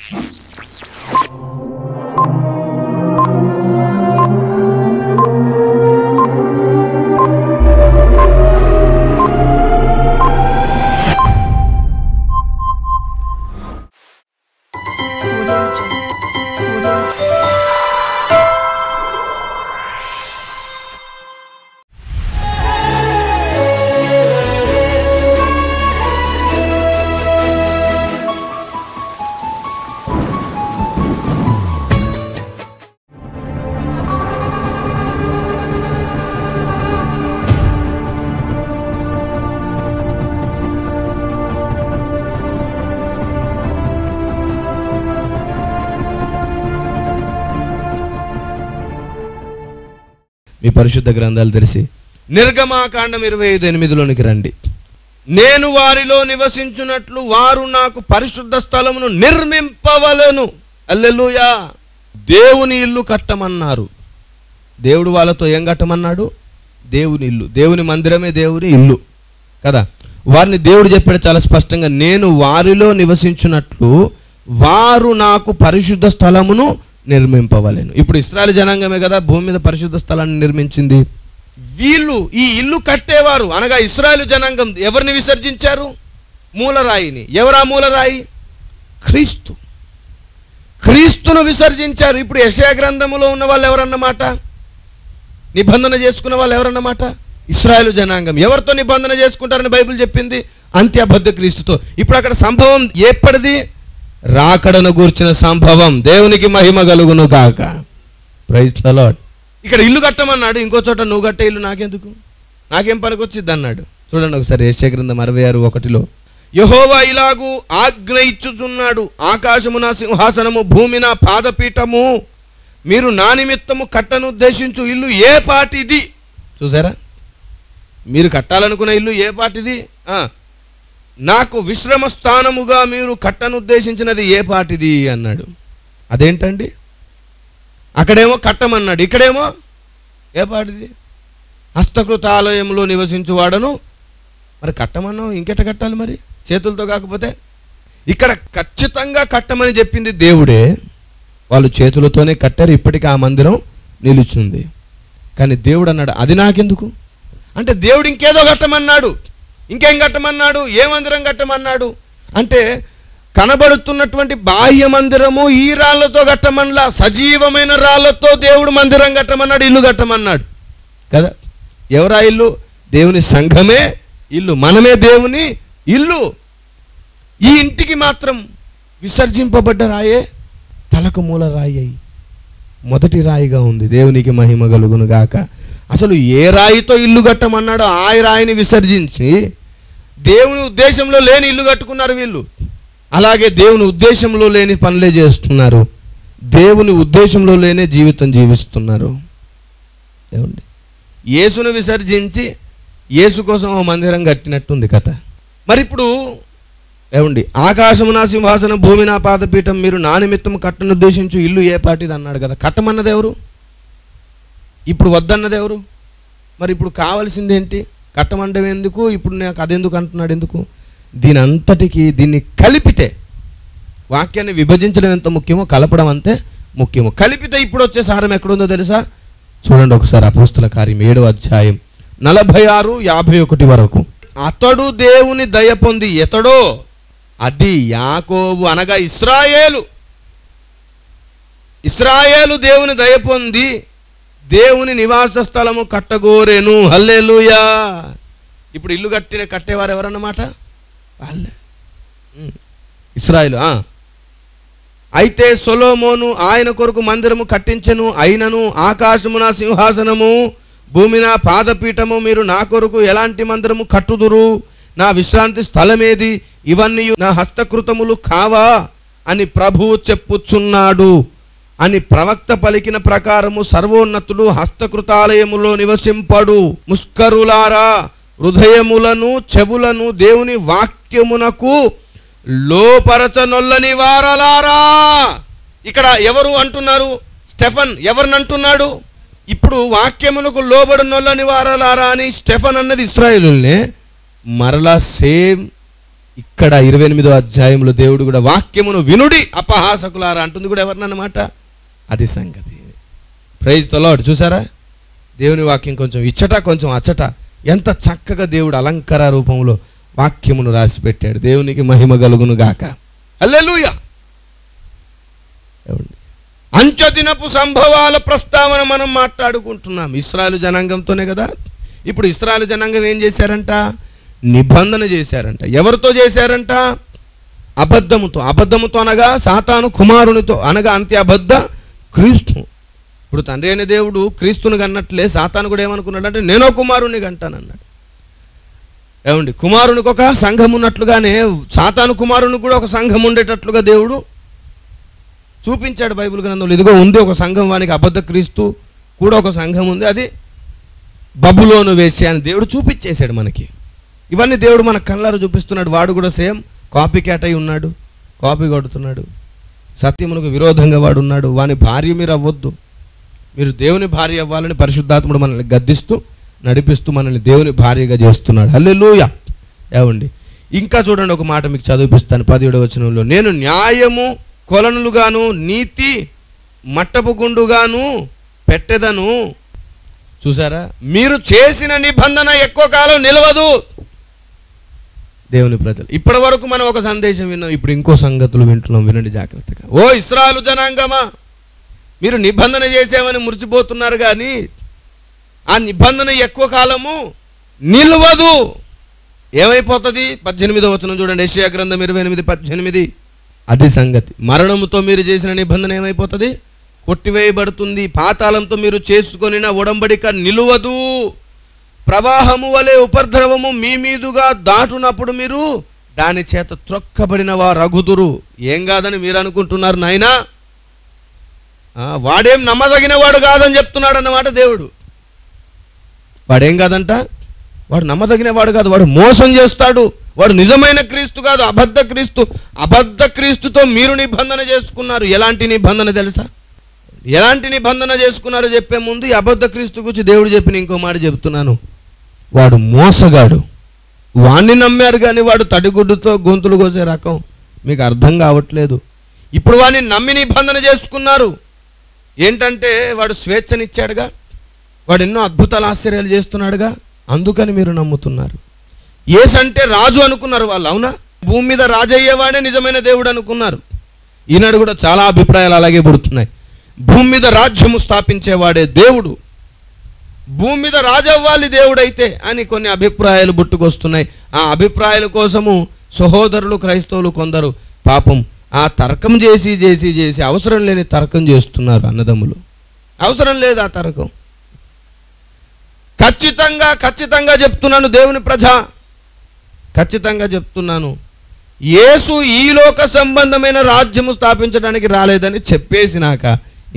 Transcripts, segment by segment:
మీ పరిశుద్ధ గ్రంథాలు తెరిచి నిర్గమాకాండం 25:8లోనికి రండి. నేను వారిలో నివసించున్నట్లు వారు నాకు పరిశుద్ధ స్థలమును నిర్మింపవలెను. హల్లెలూయా. దేవుని ఇల్లు కట్టమన్నారు. దేవుడు వాళ్ళతో ఏం కట్టమన్నాడు? దేవుని ఇల్లు. దేవుని మందిరమే దేవుని ఇల్లు కదా. వారిని దేవుడు చెప్పాడు చాలా స్పష్టంగా, నేను వారిలో నివసించున్నట్లు వారు నాకు పరిశుద్ధ స్థలమును నిర్మింపవలెను. ఇప్పుడు ఇశ్రాయేలు జనాంగమే కదా భూమి మీద పరిశుద్ధ స్థలాన్ని నిర్మించింది. వీళ్ళు ఈ ఇల్లు కట్టేవారు అనగా ఇశ్రాయేలు జనాంగం ఎవరిని విసర్జించారు? మూలరాయిని. ఎవరా మూలరాయి? క్రీస్తు. క్రీస్తును విసర్జించారు. ఇప్పుడు యెషయా గ్రంథములో ఉన్న వాళ్ళు ఎవరన్నమాట? నిబంధన చేసుకున్న వాళ్ళు ఎవరన్నమాట? ఇశ్రాయేలు జనాంగం. ఎవరితో నిబంధన చేసుకుంటారని బైబిల్ చెప్పింది? అంత్యబద్ధ క్రీస్తుతో. ఇప్పుడు అక్కడ సంభవం ఏప్పటిది? రాకడను గూర్చిన సంభవం. దేవునికి మహిమ కలుగును గాక. Praise the Lord. ఇక్కడ ఇల్లు కట్టమన్నాడు, ఇంకో చోట నువ్వు కట్టే ఇల్లు నాకెందుకు, నాకేం పనికొచ్చిద్ది అన్నాడు. చూడండి ఒకసారి యెషయా గ్రంథం 66:1. యెహోవా ఇలాగు ఆజ్ఞ ఇచ్చుచున్నాడు, ఆకాశము నా సింహాసనము, భూమి నా పాదపీఠము, మీరు నా నిమిత్తము కట్టనుద్దేశించు ఇల్లు ఏ పాటిది? చూసారా, మీరు కట్టాలనుకున్న ఇల్లు ఏ పాటిది? నాకు విశ్రమ స్థానముగా మీరు కట్టనుద్దేశించినది ఏ పాటిది అన్నాడు. అదేంటండి? అక్కడేమో కట్టమన్నాడు, ఇక్కడేమో ఏ పాటిది? హస్తకృత ఆలయంలో నివసించువాడను. మరి కట్టమన్నావు, ఇంకెట కట్టాలి మరి? చేతులతో కాకపోతే? ఇక్కడ ఖచ్చితంగా కట్టమని చెప్పింది దేవుడే. వాళ్ళు చేతులతోనే కట్టారు. ఇప్పటికీ ఆ మందిరం నిలుచుంది. కానీ దేవుడు అన్నాడు, అది నాకెందుకు అంటే దేవుడు ఇంకేదో కట్టమన్నాడు. ఇంకేం కట్టమన్నాడు? ఏ మందిరం కట్టమన్నాడు అంటే కనబడుతున్నటువంటి బాహ్య మందిరము ఈ రాళ్లతో కట్టమనలా, సజీవమైన రాళ్లతో దేవుడు మందిరం కట్టమన్నాడు, ఇల్లు కట్టమన్నాడు కదా. ఎవరా ఇల్లు? దేవుని సంఘమే ఇల్లు, మనమే దేవుని ఇల్లు. ఈ ఇంటికి మాత్రం విసర్జింపబడ్డ రాయే తలకు మూల రాయి మొదటి రాయిగా ఉంది. దేవునికి మహిమ కలుగును గాక. అసలు ఏ రాయితో ఇల్లు కట్టమన్నాడో ఆ రాయిని విసర్జించి దేవుని ఉద్దేశంలో లేని ఇల్లు కట్టుకున్నారు వీళ్ళు. అలాగే దేవుని ఉద్దేశంలో లేని పనులే చేస్తున్నారు. దేవుని ఉద్దేశంలో లేనే జీవితం జీవిస్తున్నారు. ఏమండి, యేసును విసర్జించి యేసు కోసం ఓ మందిరం కట్టినట్టుంది కథ. మరి ఇప్పుడు ఏమండి, ఆకాశము నా సింహాసనం, భూమి నా పాదపీఠం, మీరు నా నిమిత్తం కట్టనుద్దేశించు ఇల్లు ఏ పాటిది అన్నాడు కదా. కట్టమన్నది ఎవరు? ఇప్పుడు వద్దన్నది ఎవరు? మరి ఇప్పుడు కావాల్సింది ఏంటి? కట్టమండం ఎందుకు? ఇప్పుడు నాకు అదెందుకు అంటున్నాడు ఎందుకు? దీని అంతటికి దీన్ని కలిపితే, వాక్యాన్ని విభజించడం ఎంత ముఖ్యమో కలపడం అంతే ముఖ్యమో. కలిపితే ఇప్పుడు వచ్చే సారం ఎక్కడుందో తెలుసా? చూడండి ఒకసారి అపోస్తల కార్యం 7వ అధ్యాయం 46-51 వరకు. అతడు దేవుని దయ పొంది, ఎతడో అది యాకోబు అనగా ఇశ్రాయేలు దేవుని దయ పొంది దేవుని నివాస స్థలము కట్టగోరెను. హల్లెలూయా. ఇప్పుడు ఇల్లు కట్టేవారు ఎవరన్నమాట? వాళ్ళే, ఇశ్రాయేలు. అయితే సొలొమోను ఆయన కొరకు మందిరము కట్టించెను. అయినను ఆకాశము నా సింహాసనము, భూమి నా పాదపీఠము, మీరు నా కొరకు ఎలాంటి మందిరము కట్టుదురు? నా విశ్రాంతి స్థలమేది? ఇవన్నీ నా హస్తకృతములు కావా అని ప్రభువు చెప్పుచున్నాడు అని ప్రవక్త పలికిన ప్రకారము సర్వోన్నతుడు హస్తకృతాలయములో నివసింపడు. ముష్కరులారా, హృదయములను చెవులను దేవుని వాక్యమునకు లోపరచనొల్లని వారలారా. ఇక్కడ ఎవరు అంటున్నారు? స్టెఫన్ ఎవరిని అంటున్నాడు? ఇప్పుడు వాక్యమునకు లోబడినొల్లని వారలారా అని స్టెఫన్ అన్నది ఇశ్రాయేలునే. మరలా సేమ్ ఇక్కడ 28వ అధ్యాయంలో దేవుడు కూడా వాక్యమును వినుడి అపహాసకులారా అంటుంది కూడా ఎవరినన్నమాట? అది సంగతి. Praise the Lord. చూసారా, దేవుని వాక్యం కొంచెం ఇచ్చట కొంచెం అచ్చట ఎంత చక్కగా దేవుడు అలంకార రూపంలో వాక్యమును రాసి పెట్టాడు. దేవునికి మహిమ కలుగును గాక. హల్లెలూయా. అంత్యదినపు సంభవాల ప్రస్తావన మనం మాట్లాడుకుంటున్నాం. ఇశ్రాయేలు జనాంగంతోనే కదా. ఇప్పుడు ఇశ్రాయేలు జనాంగం ఏం చేశారంట? నిబంధన చేశారంట. ఎవరితో చేశారంట? అబద్ధముతో. అబద్ధముతో అనగా సాతాను కుమారునితో, అనగా అంత్య అబద్ధ క్రీస్తు. ఇప్పుడు తండ్రి అయిన దేవుడు క్రీస్తుని కన్నట్లే సాతాను కూడా ఏమనుకున్నాడంటే నేనో కుమారుని కంటానన్నాడు. ఏమండి, కుమారునికి ఒక సంఘం ఉన్నట్లుగానే సాతాను కుమారునికి కూడా ఒక సంఘం ఉండేటట్లుగా దేవుడు చూపించాడు బైబిల్ గ్రంథంలో. ఇదిగో ఉంది ఒక సంఘం, వానికి అబద్ధ క్రీస్తు కూడా ఒక సంఘం ఉంది, అది బబులోను వేశ్య అని దేవుడు చూపించేశాడు మనకి. ఇవన్నీ దేవుడు మన కళ్ళారు చూపిస్తున్నాడు. వాడు కూడా సేమ్ కాపీ క్యాట్ అయి ఉన్నాడు, కాపీ కొడుతున్నాడు. సత్యమునకు విరోధంగా వాడు ఉన్నాడు. వాని భార్య మీరు అవ్వద్దు, మీరు దేవుని భార్య అవ్వాలని పరిశుద్ధాత్ముడు మనల్ని గద్దిస్తూ నడిపిస్తూ మనల్ని దేవుని భార్యగా చేస్తున్నాడు. హల్లెలూయా. ఏమండి, ఇంకా చూడండి, ఒక మాట మీకు చదివిపిస్తాను 17వ వచనంలో. నేను న్యాయము కొలనులుగాను నీతి మట్టపు గుండుగాను పెట్టెదను. చూసారా, మీరు చేసిన నిబంధన ఎక్కువ కాలం నిలవదు. దేవుని ప్రజలు, ఇప్పటి వరకు మనం ఒక సందేశం విన్నాం, ఇప్పుడు ఇంకో సంగతులు వింటున్నాం. వినండి జాగ్రత్తగా. ఓ ఇశ్రాయేలు జనాంగమా, మీరు నిబంధన చేసామని మురిసిపోతున్నారు, కానీ ఆ నిబంధన ఎక్కువ కాలము నిలవదు. ఏమైపోతుంది? 18వ వచనం చూడండి, యెషయా గ్రంథం 28:18. అది సంగతి. మరణముతో మీరు చేసిన నిబంధన ఏమైపోతుంది? కొట్టివేయబడుతుంది. పాతాళంతో మీరు చేసుకొనిన ఉడంబడిక నిలువదు. ప్రవాహము వలె ఉపద్రవము మీ మీదుగా దాటునప్పుడు మీరు దాని చేత త్రొక్కబడిన వారు అగుదురు. ఏం కాదని మీరు అనుకుంటున్నారు నాయనా? వాడేం నమ్మదగిన వాడు కాదని చెప్తున్నాడు అన్నమాట దేవుడు. వాడేం కాదంట? వాడు నమ్మదగిన వాడు కాదు, వాడు మోసం చేస్తాడు, వాడు నిజమైన క్రీస్తు కాదు, అబద్ధ క్రీస్తు. అబద్ధ క్రీస్తుతో మీరు నిబంధన చేసుకున్నారు. ఎలాంటి నిబంధన తెలుసా? ఎలాంటి నిబంధన చేసుకున్నారో చెప్పే ముందు ఈ అబద్ధ క్రీస్తు గురించి దేవుడు చెప్పిన ఇంకో మాట చెప్తున్నాను. వాడు మోసగాడు. వాణ్ణి నమ్మారు కానీ వాడు తడిగుడ్డుతో గొంతులు కోసే రకం. మీకు అర్థం కావట్లేదు. ఇప్పుడు వాడిని నమ్మి నిబంధన చేసుకున్నారు. ఏంటంటే వాడు స్వేచ్ఛనిచ్చాడుగా, వాడు ఎన్నో అద్భుతాలు ఆశ్చర్యాలు చేస్తున్నాడుగా, అందుకని మీరు నమ్ముతున్నారు. యేసంటే రాజు అనుకున్నారు వాళ్ళు. అవునా? భూమి మీద రాజు అయ్యేవాడే నిజమైన దేవుడు అనుకున్నారు. ఈనాడు కూడా చాలా అభిప్రాయాలు అలాగే పుడుతున్నాయి. భూమి మీద రాజ్యము స్థాపించేవాడే దేవుడు, భూమి మీద రాజు అవ్వాలి దేవుడైతే అని కొన్ని అభిప్రాయాలు పుట్టుకొస్తున్నాయి. ఆ అభిప్రాయాల కోసము సహోదరులు క్రైస్తవులు కొందరు పాపం ఆ తర్కం చేసి చేసి చేసి అవసరం లేని తర్కం చేస్తున్నారు. అన్నదమ్ములు, అవసరం లేదు ఆ తర్కం. ఖచ్చితంగా చెప్తున్నాను దేవుని ప్రజ, ఖచ్చితంగా చెప్తున్నాను, యేసు ఈ లోక సంబంధమైన రాజ్యము స్థాపించడానికి రాలేదని చెప్పేసినాక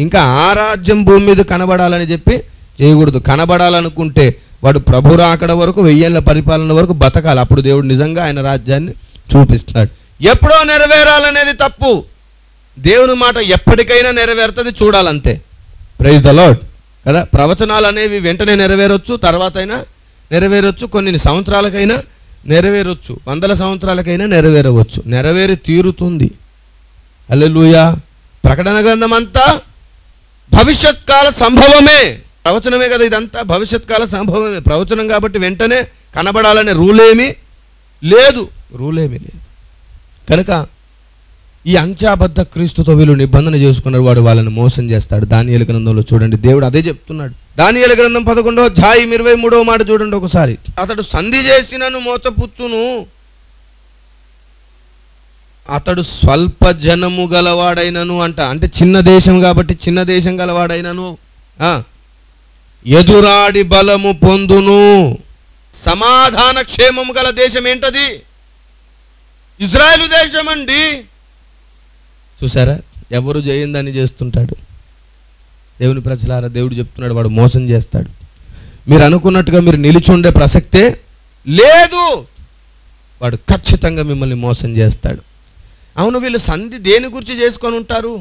ఇంకా ఆ రాజ్యం భూమి మీద కనబడాలని చెప్పి చేయకూడదు. కనబడాలనుకుంటే వాడు ప్రభు రాకడ వరకు 1000 ఏళ్ల పరిపాలన వరకు బతకాలి. అప్పుడు దేవుడు నిజంగా ఆయన రాజ్యాన్ని చూపిస్తాడు. ఎప్పుడో నెరవేరాలనేది తప్పు. దేవుని మాట ఎప్పటికైనా నెరవేరుతుంది, చూడాలంతే. ప్రైజ్ ద లార్డ్ కదా. ప్రవచనాలు అనేవి వెంటనే నెరవేరొచ్చు, తర్వాత అయినా నెరవేరొచ్చు, కొన్ని సంవత్సరాలకైనా నెరవేరొచ్చు, 100 సంవత్సరాలకైనా నెరవేరవచ్చు. నెరవేరి తీరుతుంది. హల్లెలూయా. ప్రకటన గ్రంథం అంతా భవిష్యత్ కాల సంభవమే, ప్రవచనమే కదా. ఇదంతా భవిష్యత్ కాల సంభవమే, ప్రవచనం కాబట్టి వెంటనే కనబడాలనే రూలేమీ లేదు. కనుక ఈ అంత్యాబద్ధ క్రీస్తుతో వీళ్ళు నిబంధన చేసుకున్నారు. వాడు వాళ్ళని మోసం చేస్తాడు. దానియేలు గ్రంథంలో చూడండి, దేవుడు అదే చెప్తున్నాడు. దానియేలు గ్రంథం 11వ అధ్యాయం 23వ మాట చూడండి ఒకసారి. అతడు సంధి చేసినను మోసపుచ్చును, అతడు స్వల్ప జనము గలవాడైనను అంట. అంటే చిన్న దేశం కాబట్టి చిన్న దేశం గలవాడైనను ఎదురాడి బలము పొందును. సమాధాన క్షేమము గల దేశం ఏంటది? ఇజ్రాయేలు దేశం అండి. చూసారా, ఎవరు జయిందని చేస్తుంటాడు. దేవుని ప్రజలారా, దేవుడు చెప్తున్నాడు వాడు మోసం చేస్తాడు. మీరు అనుకున్నట్టుగా మీరు నిలిచి ఉండే ప్రసక్తే లేదు. వాడు ఖచ్చితంగా మిమ్మల్ని మోసం చేస్తాడు. అవును, వీళ్ళు సంధి దేని గురించి చేసుకొని ఉంటారు?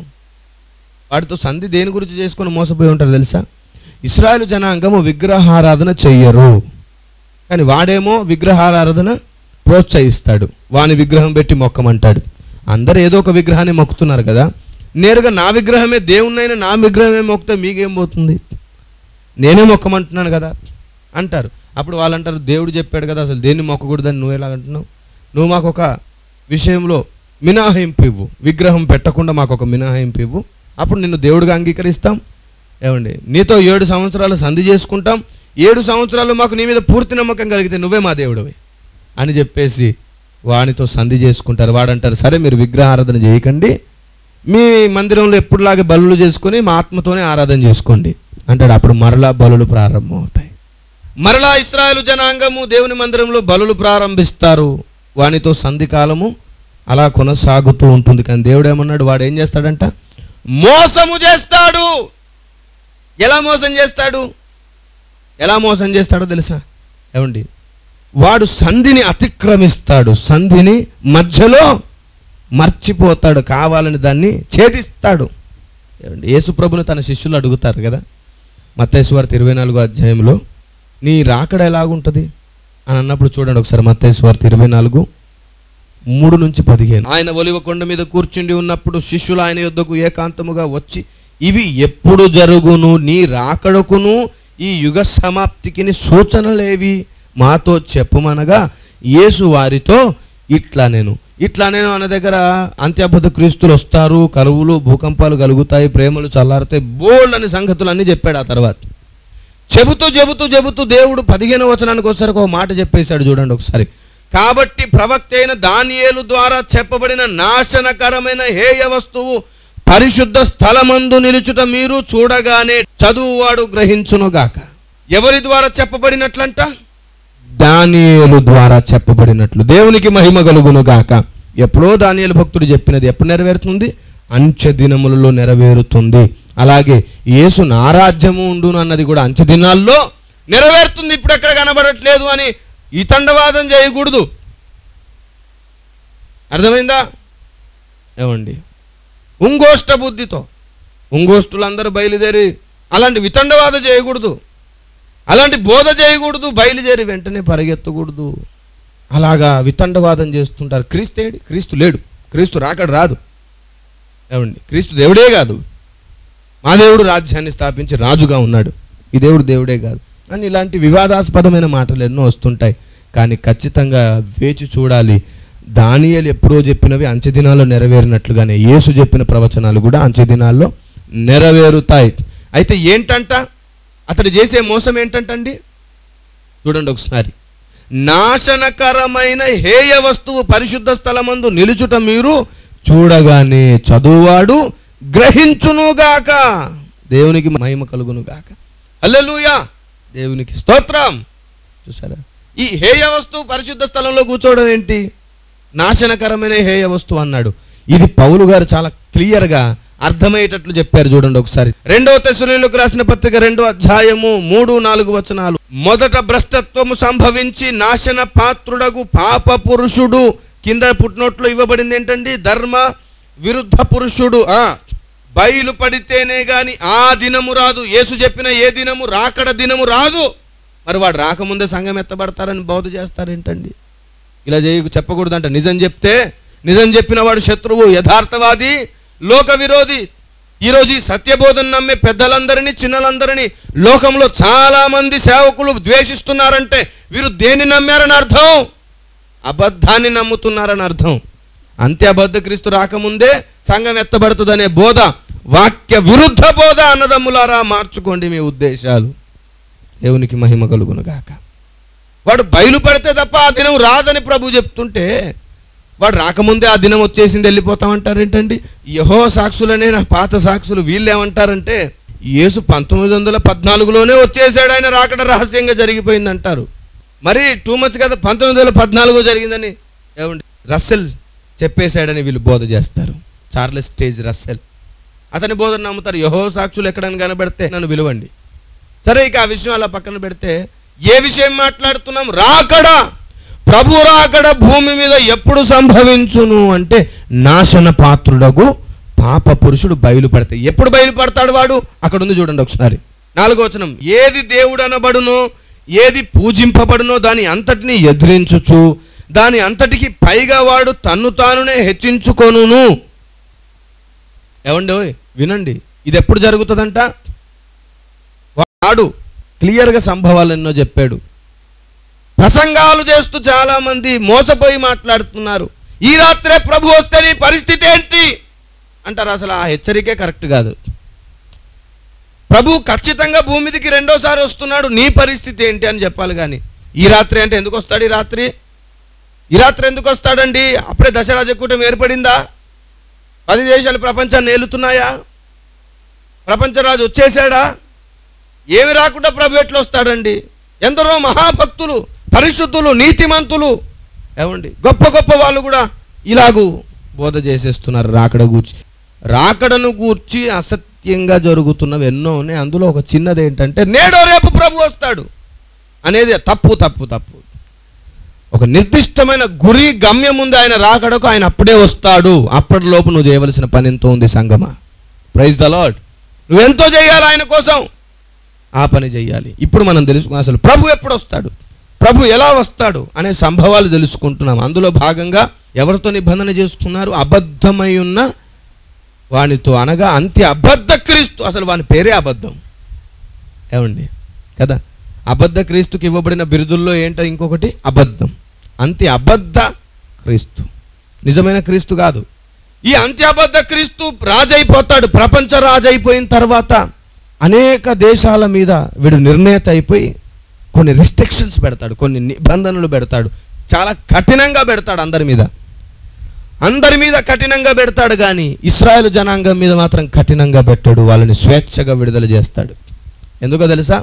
వాడితో సంధి దేని గురించి చేసుకొని మోసపోయి ఉంటారు తెలుసా? ఇశ్రాయేలు జనాంగము విగ్రహారాధన చెయ్యరు, కానీ వాడేమో విగ్రహారాధన ప్రోత్సహిస్తాడు, వాని విగ్రహం పెట్టి మొక్కమంటాడు. అందరూ ఏదో ఒక విగ్రహాన్ని మొక్కుతున్నారు కదా, నేరుగా నా విగ్రహమే దేవుణ్ణైనా నా విగ్రహమే మొక్కితే మీకేం పోతుంది, నేనే మొక్కమంటున్నాను కదా అంటారు. అప్పుడు వాళ్ళు అంటారు, దేవుడు చెప్పాడు కదా అసలు దేన్ని మొక్కకూడదని నువ్వు ఎలాగంటున్నావు, నువ్వు మాకు ఒక విషయంలో మినహాయింపు ఇవ్వు, విగ్రహం పెట్టకుండా మాకు ఒక మినహాయింపు ఇవ్వు, అప్పుడు నిన్ను దేవుడిగా అంగీకరిస్తాం. ఏమండి, నీతో 7 సంవత్సరాలు సంధి చేసుకుంటాం, 7 సంవత్సరాలు మాకు నీ మీద పూర్తి నమ్మకం కలిగితే నువ్వే మా దేవుడివి అని చెప్పేసి వానితో సంధి చేసుకుంటారు. వాడంటారు, సరే మీరు విగ్రహారాధన చేయకండి, మీ మందిరంలో ఎప్పుడులాగే బలులు చేసుకొని మా ఆత్మతోనే ఆరాధన చేసుకోండి అంటాడు. అప్పుడు మరలా బలులు ప్రారంభం అవుతాయి. మరలా ఇశ్రాయేలు జనాంగము దేవుని మందిరంలో బలులు ప్రారంభిస్తారు. వానితో సంధి కాలము అలా కొనసాగుతూ ఉంటుంది. కానీ దేవుడు ఏమన్నాడు, వాడు ఏం చేస్తాడంట, మోసము చేస్తాడు. ఎలా మోసం చేస్తాడు, ఎలా మోసం చేస్తాడో తెలుసా? ఏమండి, వాడు సంధిని అతిక్రమిస్తాడు, సంధిని మధ్యలో మర్చిపోతాడు, కావాలని దాన్ని ఛేదిస్తాడు. ఏమండి, యేసుప్రభుని తన శిష్యులు అడుగుతారు కదా, మత్తయి సువార్త 24వ అధ్యాయంలో, నీ రాకడ ఎలాగుంటుంది అని అన్నప్పుడు చూడండి ఒకసారి, మత్తయి సువార్త 24:3-15. ఆయన ఒలివ కొండ మీద కూర్చుండి ఉన్నప్పుడు శిష్యులు ఆయన యొద్దకు ఏకాంతముగా వచ్చి, ఇవి ఎప్పుడు జరుగును, నీ రాకడకును ఈ యుగ సమాప్తికి సూచనలేవి మాతో చెప్పుమనగా, యేసు వారితో ఇట్లా నేను అన్న దగ్గర అంత్యబద్ధ క్రీస్తులు వస్తారు, కరువులు భూకంపాలు కలుగుతాయి, ప్రేమలు చల్లారుతాయి, బోల్డ్ అని సంగతులన్నీ చెప్పాడు. ఆ తర్వాత చెబుతూ దేవుడు 15వ వచనానికి వచ్చేసరికి ఒక మాట చెప్పేశాడు. చూడండి ఒకసారి, కాబట్టి ప్రవక్త అయిన దానియేలు ద్వారా చెప్పబడిన నాశనకరమైన హేయ వస్తువు పరిశుద్ధ స్థలమందు నిలుచుట మీరు చూడగానే చదువువాడు గ్రహించునుగాక. ఎవరి ద్వారా చెప్పబడినట్లంట? దానియేలు ద్వారా చెప్పబడినట్లు. దేవునికి మహిమ కలుగునుగాక. ఎప్పుడో దానియేలు భక్తుడు చెప్పినది ఎప్పుడు నెరవేరుతుంది? అంచె దినములలో నెరవేరుతుంది. అలాగే యేసు నా రాజ్యము ఉండును అన్నది కూడా అంచె దినాల్లో నెరవేరుతుంది. ఇప్పుడు ఎక్కడ కనబడట్లేదు అని ఈ తండవాదం చేయకూడదు. అర్థమైందా? ఏమండి, ఉంగోష్ట బుద్ధితో ఉంగోష్టులందరూ బయలుదేరి అలాంటి వితండవాదం చేయకూడదు, అలాంటి బోధ చేయకూడదు, బయలుదేరి వెంటనే పరిగెత్తకూడదు. అలాగా వితండవాదం చేస్తుంటారు. క్రీస్తు లేడు, క్రీస్తు రాకడ రాదు. ఏమండి, క్రీస్తు దేవుడే కాదు, మా దేవుడు రాజ్యాన్ని స్థాపించి రాజుగా ఉన్నాడు, ఈ దేవుడు దేవుడే కాదు అని ఇలాంటి వివాదాస్పదమైన మాటలు ఎన్నో వస్తుంటాయి. కానీ ఖచ్చితంగా వేచి చూడాలి. దానియేలు ఎప్పుడో చెప్పినవి అంచె దినాల్లో నెరవేరినట్లుగానే యేసు చెప్పిన ప్రవచనాలు కూడా అంచె దినాల్లో నెరవేరుతాయి. అయితే ఏంటంట అతడు చేసే మోసం ఏంటంటండి? చూడండి ఒకసారి, నాశనకరమైన హేయ వస్తువు పరిశుద్ధ స్థలమందు నిలుచుట మీరు చూడగానే చదువువాడు గ్రహించునుగాక. దేవునికి మహిమ కలుగునుగాక. హల్లెలూయా, దేవునికి స్తోత్రం. చూసారా, ఈ హేయ వస్తువు పరిశుద్ధ స్థలంలో కూర్చోవడం ఏంటి? నాశనకరమైన హేయ వస్తువు అన్నాడు. ఇది పౌలు గారు చాలా క్లియర్గా అర్థమయ్యేటట్లు చెప్పారు. చూడండి ఒకసారి, 2వ తెస్సలోనికీయులకు రాసిన పత్రిక 2వ అధ్యాయము 3-4 వచనాలు. మొదట భ్రష్టత్వము సంభవించి నాశన పాత్రుడగు పాప పురుషుడు, కింద పుట్టినోట్లో ఇవ్వబడింది ఏంటండి? ధర్మ విరుద్ధ పురుషుడు బయలుపడితేనే గాని ఆ దినము రాదు. యేసు చెప్పిన ఏ దినము, రాకడ దినము రాదు. మరి వాడు రాకముందే సంఘం ఎత్తబడతారని బోధ చేస్తారేంటండి? ఇలా చెప్పకూడదంట. నిజం చెప్తే, నిజం చెప్పిన వాడు శత్రువు, యథార్థవాది, లోక విరోధి. ఈరోజు ఈ సత్యబోధన నమ్మే పెద్దలందరినీ చిన్నలందరినీ లోకంలో చాలా మంది సేవకులు ద్వేషిస్తున్నారంటే వీరు దేన్ని నమ్మారని అర్థం? అబద్ధాన్ని నమ్ముతున్నారని అర్థం. అంతే అబద్ధ క్రీస్తు రాకముందే సంఘం ఎత్తబడుతుందనే బోధ వాక్య విరుద్ధ బోధ. అన్నదమ్ములారా, మార్చుకోండి మీ ఉద్దేశాలు. దేవునికి మహిమ కలుగునుగాక. వాడు బయలుపడితే తప్ప ఆ దినం రాదని ప్రభు చెప్తుంటే, వాడు రాకముందే ఆ దినం వచ్చేసింది వెళ్ళిపోతామంటారేంటండి? యెహోవా సాక్షులనే నా పాత సాక్షులు వీళ్ళు ఏమంటారంటే, యేసు 1914లోనే వచ్చేసాడు, ఆయన రాకడ రహస్యంగా జరిగిపోయింది అంటారు. మరి టూ మచ్ కదా, 1914 జరిగిందని ఏమండి రస్సెల్ చెప్పేశాడని వీళ్ళు బోధ చేస్తారు. చార్లెస్ స్టేజ్ రస్సెల్ అతని బోధన నమ్ముతారు. యెహోవా సాక్షులు ఎక్కడైనా కనబడితే నన్ను పిలవండి. సరే, ఇక ఆ విషయం అలా పక్కన పెడితే ఏ విషయం మాట్లాడుతున్నాం? రాకడ. ప్రభు రాకడ భూమి మీద ఎప్పుడు సంభవించును అంటే, నాశన పాత్రుడగు పాప పురుషుడు బయలుపడితే. ఎప్పుడు బయలుపడతాడు వాడు? అక్కడ ఉంది చూడండి ఒకసారి, 4వ వచనం. ఏది దేవుడు అనబడునో, ఏది పూజింపబడునో దాని అంతటిని ఎదిరించుచు దాని అంతటికి పైగా వాడు తన్ను తానునే హెచ్చించుకొనును. ఏమండి వినండి, ఇది ఎప్పుడు జరుగుతుందంట? వాడు క్లియర్గా సంభవాలు ఎన్నో చెప్పాడు. ప్రసంగాలు చేస్తూ చాలామంది మోసపోయి మాట్లాడుతున్నారు. ఈ రాత్రే ప్రభు వస్తే నీ పరిస్థితి ఏంటి అంటారు. అసలు ఆ హెచ్చరికే కరెక్ట్ కాదు. ప్రభు ఖచ్చితంగా భూమి మీదకి రెండోసారి వస్తున్నాడు, నీ పరిస్థితి ఏంటి అని చెప్పాలి. కానీ ఈ రాత్రి అంటే ఎందుకు వస్తాడు? ఈ రాత్రి ఎందుకు వస్తాడండి? అప్పుడే దశరాజ కూటమి ఏర్పడిందా? 10 దేశాలు ప్రపంచాన్ని ఏలుతున్నాయా? ప్రపంచరాజు వచ్చేసాడా? ఏమి రాకుండా ప్రభు ఎట్లా వస్తాడండి? ఎందరో మహాభక్తులు, పరిశుద్ధులు, నీతిమంతులు, ఏమండి గొప్ప గొప్ప వాళ్ళు కూడా ఇలాగూ బోధ చేసేస్తున్నారు రాకడను గూర్చి అసత్యంగా జరుగుతున్నవి ఎన్నో ఉన్నాయి. అందులో ఒక చిన్నది ఏంటంటే నేడో రేపు ప్రభు వస్తాడు అనేది తప్పు. ఒక నిర్దిష్టమైన గురి గమ్యం ఉంది ఆయన రాకడకు. ఆయన అప్పుడే వస్తాడు. అప్పటిలోపు నువ్వు చేయవలసిన పని ఎంతో ఉంది సంగమా. Praise the lord. నువ్వెంతో చేయాలి ఆయన కోసం, ఆ పని చేయాలి. ఇప్పుడు మనం తెలుసుకున్నాం అసలు ప్రభు ఎప్పుడు వస్తాడు, ప్రభు ఎలా వస్తాడు అనే సంభవాలు తెలుసుకుంటున్నాం. అందులో భాగంగా ఎవరితో నిబంధన చేసుకున్నారు? అబద్ధమై ఉన్న వానితో, అనగా అంత్య అబద్ధ క్రీస్తు. అసలు వాని పేరే అబద్ధం. ఏమండి కదా, అబద్ధ క్రీస్తుకి ఇవ్వబడిన బిరుదుల్లో ఏంటో ఇంకొకటి అబద్ధం. అంత్య అబద్ధ క్రీస్తు, నిజమైన క్రీస్తు కాదు. ఈ అంత్య అబద్ధ క్రీస్తు రాజైపోతాడు. ప్రపంచ రాజైపోయిన తర్వాత అనేక దేశాల మీద వీడు నిర్ణేత అయిపోయి కొన్ని రిస్ట్రిక్షన్స్ పెడతాడు, కొన్ని నిబంధనలు పెడతాడు. చాలా కఠినంగా పెడతాడు. అందరి మీద కఠినంగా పెడతాడు. కానీ ఇశ్రాయేలు జనాంగం మీద మాత్రం కఠినంగా పెట్టాడు. వాళ్ళని స్వేచ్ఛగా విడుదల చేస్తాడు. ఎందుకో తెలుసా?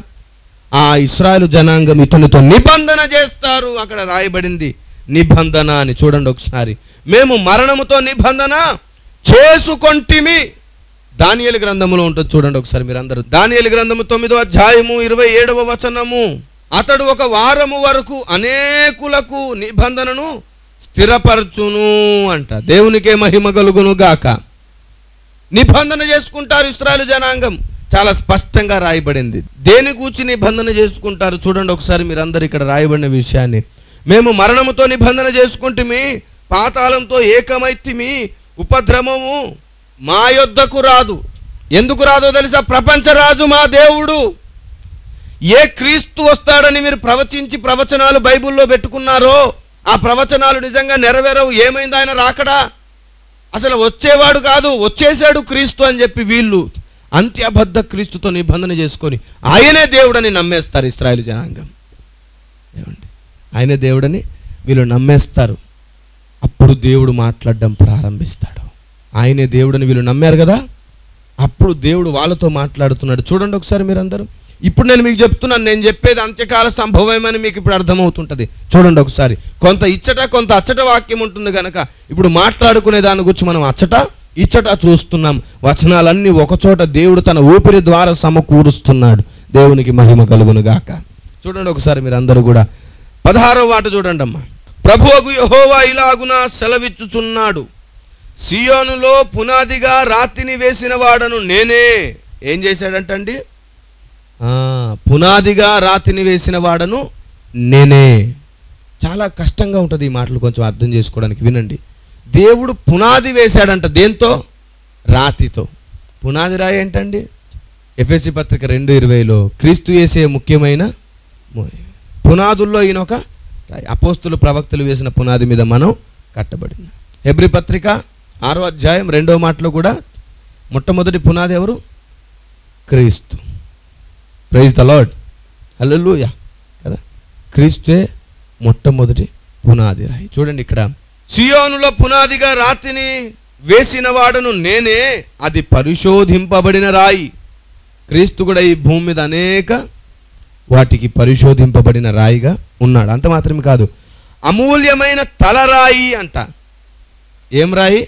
ఆ ఇశ్రాయేలు జనాంగం ఇతనితో నిబంధన చేస్తారు. అక్కడ రాయబడింది నిబంధన అని. చూడండి ఒకసారి. మేము మరణముతో నిబంధన చేసుకొంటిమి. దానియేలు గ్రంథములో ఉంటుంది, చూడండి ఒకసారి మీరందరూ. దానియేలు గ్రంథము 9వ అధ్యాయము 27వ వచనము. అతడు 1 వారము వరకు అనేకులకు నిబంధనను స్థిరపరచును అంట. దేవునికే మహిమ కలుగును గాక. నిబంధన చేసుకుంటారు ఇశ్రాయేలు జనాంగం. చాలా స్పష్టంగా రాయబడింది. దేని గూర్చి నిబంధన చేసుకుంటారు చూడండి ఒకసారి మీరందరూ ఇక్కడ రాయబడిన విషయాన్ని. మేము మరణముతో నిబంధన చేసుకుంటుమి, పాతాళంతో ఏకమైతిమి, ఉపద్రవము మా యొద్దకు రాదు. ఎందుకు రాదో తెలుసా? ప్రపంచరాజు మా దేవుడు. ఏ క్రీస్తు వస్తాడని మీరు ప్రవచించి ప్రవచనాలు బైబిల్లో పెట్టుకున్నారో ఆ ప్రవచనాలు నిజంగా నెరవేరవు. ఏమైంది ఆయన రాకడా? అసలు వచ్చేవాడు కాదు, వచ్చేసాడు క్రీస్తు అని చెప్పి వీళ్ళు అంత్యబద్ధ క్రీస్తుతో నిబంధన చేసుకొని ఆయనే దేవుడని నమ్మేస్తారు ఇశ్రాయేలు జనాంగం. ఏమండి, ఆయనే దేవుడని వీళ్ళు నమ్మేస్తారు. అప్పుడు దేవుడు మాట్లాడడం ప్రారంభిస్తాడు. ఆయనే దేవుడని వీళ్ళు నమ్మారు కదా, అప్పుడు దేవుడు వాళ్ళతో మాట్లాడుతున్నాడు. చూడండి ఒకసారి మీరందరూ. ఇప్పుడు నేను మీకు చెప్తున్నాను, నేను చెప్పేది అంత్యకాల సంభవమని మీకు ఇప్పుడు అర్థమవుతుంటుంది. చూడండి ఒకసారి. కొంత ఇచ్చట కొంత అచ్చట వాక్యం ఉంటుంది కనుక ఇప్పుడు మాట్లాడుకునే దాని గురించి మనం అచ్చట ఇచ్చట చూస్తున్నాం. వచనాలన్నీ ఒకచోట దేవుడు తన ఊపిరి ద్వారా సమకూరుస్తున్నాడు. దేవునికి మహిమ కలుగును గాక. చూడండి ఒకసారి మీరందరూ కూడా 16వ మాట చూడండి అమ్మా. ప్రభువగు యెహోవా ఇలాగున సెలవిచ్చుచున్నాడు, సియోనులో పునాదిగా రాతిని వేసిన వాడను నేనే. ఏం చేశాడంటండి? పునాదిగా రాతిని వేసిన వాడను నేనే. చాలా కష్టంగా ఉంటుంది ఈ మాటలు కొంచెం అర్థం చేసుకోవడానికి. వినండి. దేవుడు పునాది వేశాడంట. దేంతో? రాతితో. పునాది రాయి ఏంటండి? ఎఫెసీ పత్రిక 2:20లో క్రీస్తు యేసే ముఖ్యమైన పునాదుల్లో ఈయన ఒక రాయి. అపోస్తులు ప్రవక్తలు వేసిన పునాది మీద మనం కట్టబడింది. హెబ్రీ పత్రిక 6వ అధ్యాయం 2వ మాటలో కూడా మొట్టమొదటి పునాది ఎవరు? క్రీస్తు. Praise the lord. హల్లెలూయా కదా. క్రీస్తే మొట్టమొదటి పునాది రాయి. చూడండి ఇక్కడ, సియోనులో పునాదిగా రాతిని వేసిన వాడను నేనే, అది పరిశోధింపబడిన రాయి. క్రీస్తు కూడా ఈ భూమి మీద అనేక వాటికి పరిశోధింపబడిన రాయిగా ఉన్నాడు. అంత మాత్రమే కాదు, అమూల్యమైన తలరాయి అంట. ఏం రాయి?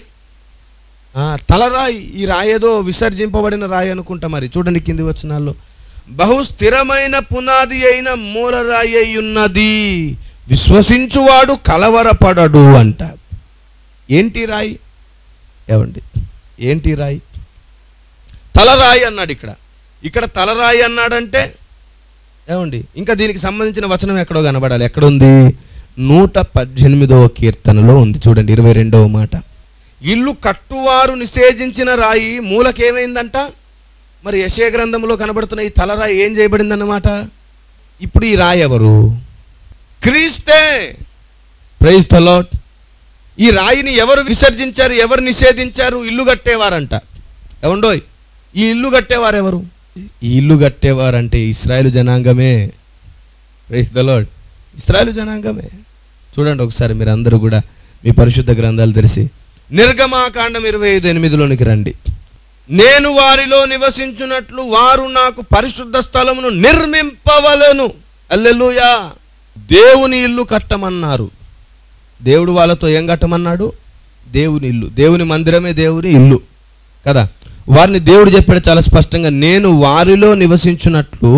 తలరాయి. ఈ రాయి ఏదో విసర్జింపబడిన రాయి అనుకుంటా. మరి చూడండి కింది వచనాల్లో, బహు స్థిరమైన పునాది అయిన మూలరాయి అయి ఉన్నది, విశ్వసించువాడు కలవరపడడు అంట. ఏంటి రాయి? ఏమండి, ఏంటి రాయి? తలరాయి అన్నాడు. ఇక్కడ తలరాయి అన్నాడంటే ఏమండి, ఇంకా దీనికి సంబంధించిన వచనం ఎక్కడో కనబడాలి. ఎక్కడుంది? 118వ కీర్తనలో ఉంది. చూడండి 22వ మాట. ఇల్లు కట్టువారు నిషేధించిన రాయి మూలకేమైందంట? మరి యెషయా గ్రంథంలో కనబడుతున్న ఈ తలరాయి ఏం చేయబడిందన్నమాట? ఇప్పుడు ఈ రాయి ఎవరు? క్రీస్తే. Praise the Lord. ఈ రాయిని ఎవరు విసర్జించారు, ఎవరు నిషేధించారు? ఇల్లు కట్టేవారంట. ఏమండోయ్, ఈ ఇల్లు కట్టేవారు ఎవరు? ఈ ఇల్లు కట్టేవారంటే ఇశ్రాయేలు జనాంగమే. Praise the lord. ఇశ్రాయేలు జనాంగమే. చూడండి ఒకసారి మీరు అందరూ కూడా మీ పరిశుద్ధ గ్రంథాలు తెరిచి నిర్గమాకాండం 25:8లోనికి రండి. నేను వారిలో నివసించున్నట్లు వారు నాకు పరిశుద్ధ స్థలమును నిర్మింపవలెను. హల్లెలూయా. దేవుని ఇల్లు కట్టమన్నారు. దేవుడు వాళ్ళతో ఏం కట్టమన్నాడు? దేవుని ఇల్లు. దేవుని మందిరమే దేవుని ఇల్లు కదా. వారిని దేవుడు చెప్పాడు చాలా స్పష్టంగా, నేను వారిలో నివసించున్నట్లు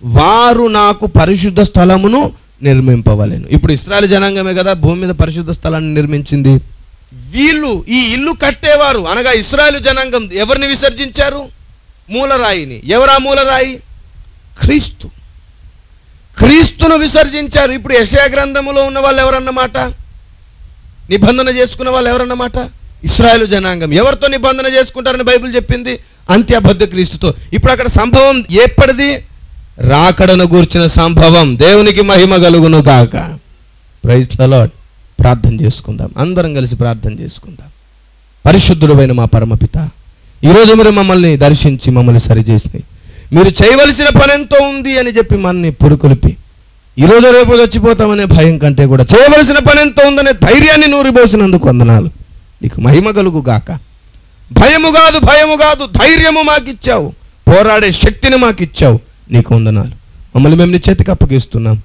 వారు నాకు పరిశుద్ధ స్థలమును నిర్మింపవలెను. ఇప్పుడు ఇశ్రాయేలు జనాంగమే కదా భూమి మీద పరిశుద్ధ స్థలాన్ని నిర్మించింది. వీళ్ళు ఈ ఇల్లు కట్టేవారు అనగా ఇశ్రాయేలు జనాంగం ఎవరిని విసర్జించారు? మూలరాయిని. ఎవరా మూలరాయి? క్రీస్తు. క్రీస్తును విసర్జించారు. ఇప్పుడు యెషయా గ్రంథములో ఉన్న వాళ్ళు ఎవరన్నమాట? నిబంధన చేసుకున్న వాళ్ళు ఎవరన్నమాట? ఇశ్రాయేలు జనాంగం. ఎవరితో నిబంధన చేసుకుంటారని బైబిల్ చెప్పింది? అంత్యబద్ధ క్రీస్తుతో. ఇప్పుడు అక్కడ సంభవం ఎప్పటిది? రాకడను గూర్చిన సంభవం. దేవునికి మహిమ కలుగును గాక. Praise the Lord. ప్రార్థన చేసుకుందాం, అందరం కలిసి ప్రార్థన చేసుకుందాం. పరిశుద్ధుడైన మా పరమపిత, ఈరోజు మీరు మమ్మల్ని దర్శించి మమ్మల్ని సరిచేసి మీరు చేయవలసిన పని ఎంతో ఉంది అని చెప్పి మనని పురుకొలిపి ఈరోజు రేపు చచ్చిపోతామనే భయం కంటే కూడా చేయవలసిన పని ఎంతో ఉందనే ధైర్యాన్ని నూరిపోసినందుకు వందనాలు. నీకు మహిమ కలుగు గాక. భయము కాదు ధైర్యము మాకు ఇచ్చావు. పోరాడే శక్తిని మాకు ఇచ్చావు. నీకు వందనాలు. మమ్మల్ని మేము నీ చేతికి అప్పగిస్తున్నాం.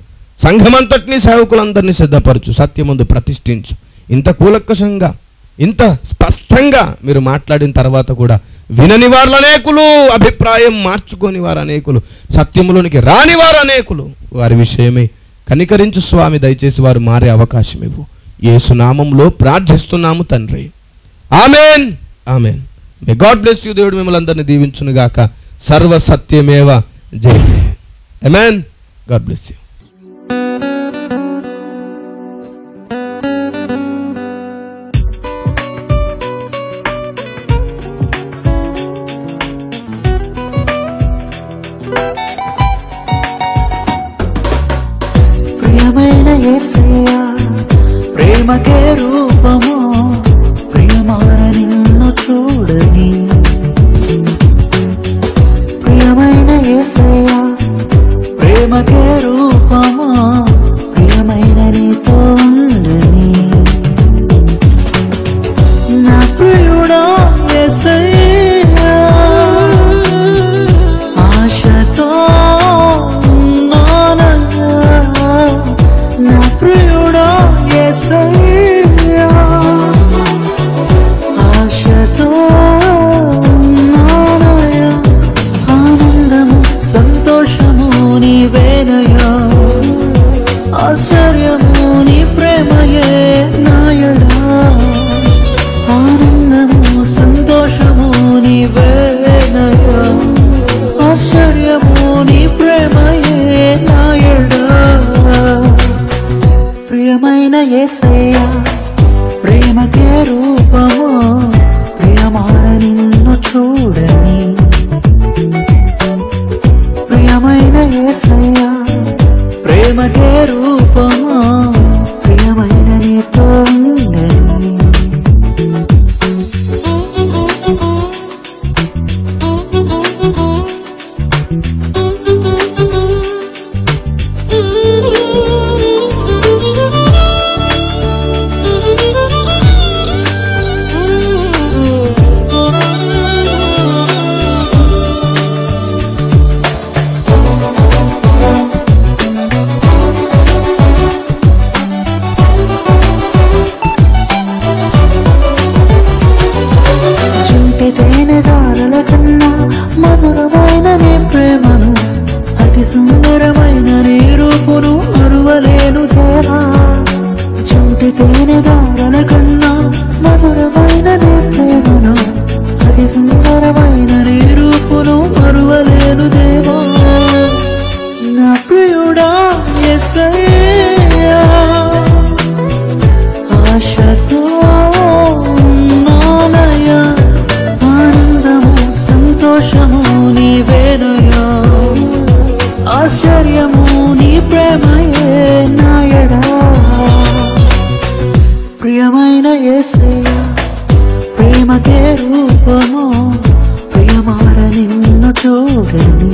సంఘమంతటినీ సేవకులందరినీ సిద్ధపరచు, సత్యమందు ప్రతిష్ఠించు. ఇంత కూలక్కషంగా ఇంత స్పష్టంగా మీరు మాట్లాడిన తర్వాత కూడా వినని వారు అనేకులు, అభిప్రాయం మార్చుకొని వారు అనేకులు, సత్యములోనికి రాని వారు అనేకులు. వారి విషయమే కనికరించు స్వామి. దయచేసి వారు మారే అవకాశం ఇవ్వు. యేసు నామములో ప్రార్థిస్తున్నాము తండ్రి. Amen, amen. May God bless you. దేవుడు మిమ్మల్ని అందరినీ దీవించును గాక. సర్వ సత్యమేవ జయతే. ఆమెన్. God bless you. ప్రియమైన యేసయ్యా, ప్రేమకే రూపము, ప్రియమైన నిన్ను చూడని. ప్రియమైన యేసయ్యా, ప్రేమకే రూపము, ప్రియమైన నీతో ఉండని. నా ప్రియుడా యేసయ్యా, ఆశతో నా ప్రియుడా యేసయ్యా, ఆశతో నానయా. ఆనందము సంతోషము నీవేనయా, ఆశ్చర్యము నీ ప్రేమయే నాయడా. ఆనందము సంతోషము నీవేనయా, ఆశ్చర్యము నీ ప్రేమయే నాయడా. ప్రియమైన యేసయ్యా, ప్రేమకే రూపము, ప్రియమైన నిన్ను చూడని. ప్రియమైన యేసయ్యా, ప్రేమకే రూపము, ప్రియమైన నీతో ఉండని. రూపమో ప్రియమార నిన్ను చూడని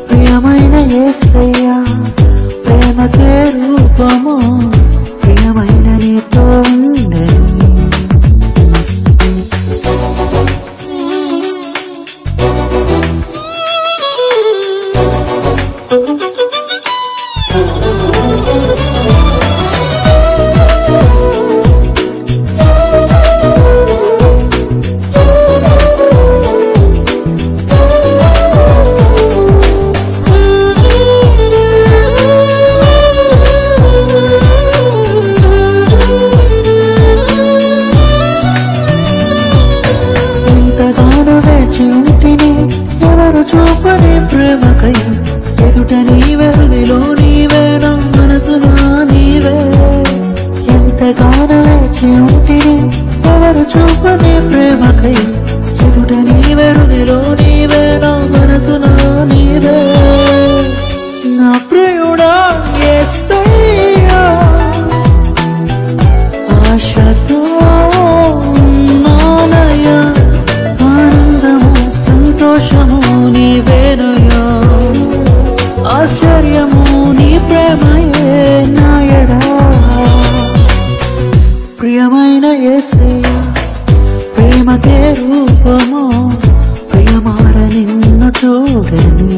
ప్రియమైన యేసయ్యా ప్రేమకే రూపమో ప్రియమైన నీతో ఉండని ఉంటిని ఎవరు చూపని ప్రేమకై ఎదుట నీవే హృదయలో నీవే నా మనసులో నీవే ఎంతగానో వేచి ఉంటిని ఎవరు చూపని ప్రేమకై ఎదుట నీవే హృదయలో నీవే నా మనసులో నీవే నా ప్రియుడా యేసయ్యా ఆశతో నానయ్యా సంతోషము నీవేనయా ఆశ్చర్యము నీ ప్రేమయే నాయడా ప్రియమైన యేసయ్యా ప్రేమకే రూపమో ప్రియమార నిన్ను చూడని